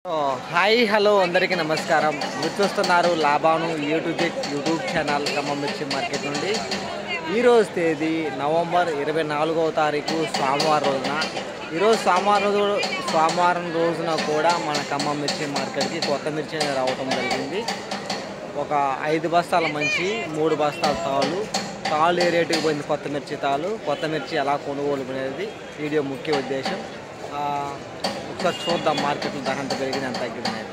Hi hello అందరికీ నమస్కారం. మీరు చూస్తున్నారు లాభాను యూట్యూబ్ ఛానల్ ఖమ్మం మిర్చి మార్కెట్ నుండి. ఈరోజు తేదీ నవంబర్ 24వ తారీఖు సోమవారం రోజున. ఈరోజు సోమవారం రోజున కూడా మన ఖమ్మం మిర్చి మార్కెట్కి కొత్త మిర్చి రావటం జరిగింది. ఒక 5 బస్తాల మంచి 3 బస్తాల తాళ్ళు ఏ రేటుకి పోయింది. కొత్త మిర్చి ఎలా కొనుగోలు అనేది వీడియో ముఖ్య ఉద్దేశం. ఒకసారి చూద్దాం మార్కెట్లో ధర ఎంత పెరిగింది ఎంత తగ్గింది అనేది.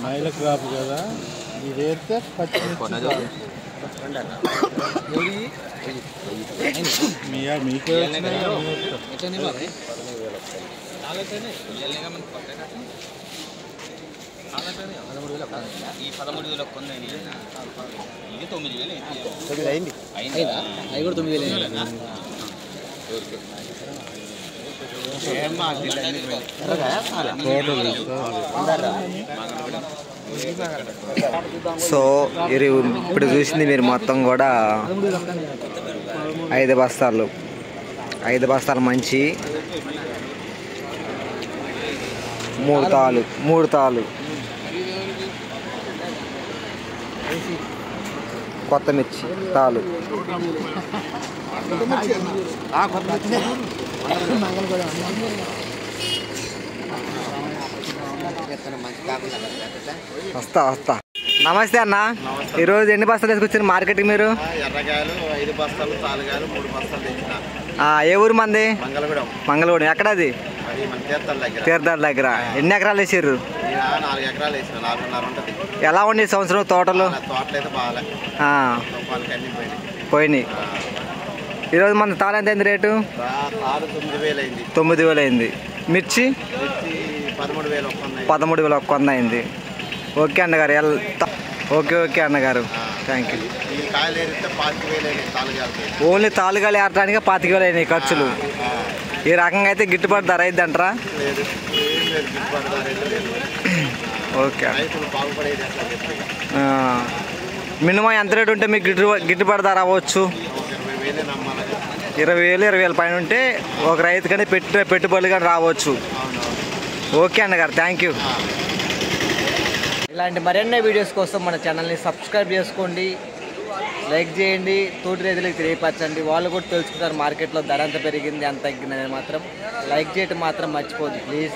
మైల క్రాప్ కదా ఇది వేస్తే మీకే ఈ 13,000 కొందండి. ఇది 9,000 అయింది. అవి కూడా 9,000. సో ఇప్పుడు చూసింది మీరు మొత్తం కూడా 5 బస్తాలు మంచి 3 తాళ్ళు కొత్త మిర్చి తాళ్ళు. వస్తా. నమస్తే అన్న. ఈరోజు ఎన్ని బస్తాలు తీసుకొచ్చారు మార్కెట్కి మీరు? ఎర్రకాయలు 5 బస్తాలు, తాలుగాయలు 3 బస్తాలు తెచ్చిన. ఏ ఊరు మంది? మంగళగూడెం. ఎక్కడ అది? తీర్థాల దగ్గర. ఎన్ని ఎకరాలు వేసారు? 4 ఎకరాలు వేసిన. 4.5 ఉంటుంది. ఎలా ఉండి సంవత్సరం తోటలు? తోటలైతే బాగాలే, పోయినాయి. ఈరోజు మన తాళ ఎంత అయింది రేటు? 9,000 అయింది. మిర్చి 13,000 అయింది. ఓకే అన్నగారు. ఓకే అన్నగారు, థ్యాంక్ యూ. ఓన్లీ తాలుగాలు ఏరడానికి 25,000 అయినాయి ఖర్చులు. ఈ రకంగా అయితే గిట్టుబాటు ధర అయింది అంటారా? ఓకే. మినిమం ఎంత రేటు ఉంటే మీకు గిట్టుబాటు ధర అవ్వచ్చు? 20,000 పైన ఉంటే ఒక రైతు కానీ పెట్టుబడులు కానీ రావచ్చు. ఓకే అన్నగారు, థ్యాంక్ యూ. ఇలాంటి మరెన్నో వీడియోస్ కోసం మన ఛానల్ని సబ్స్క్రైబ్ చేసుకోండి, లైక్ చేయండి, తోటి రైతులకు తెలియపరచండి. వాళ్ళు కూడా తెలుసుకుంటారు మార్కెట్లో ధర ఎంత పెరిగింది ఎంత తగ్గింది అనేది. మాత్రం లైక్ చేయటం మాత్రం మర్చిపోద్దు ప్లీజ్.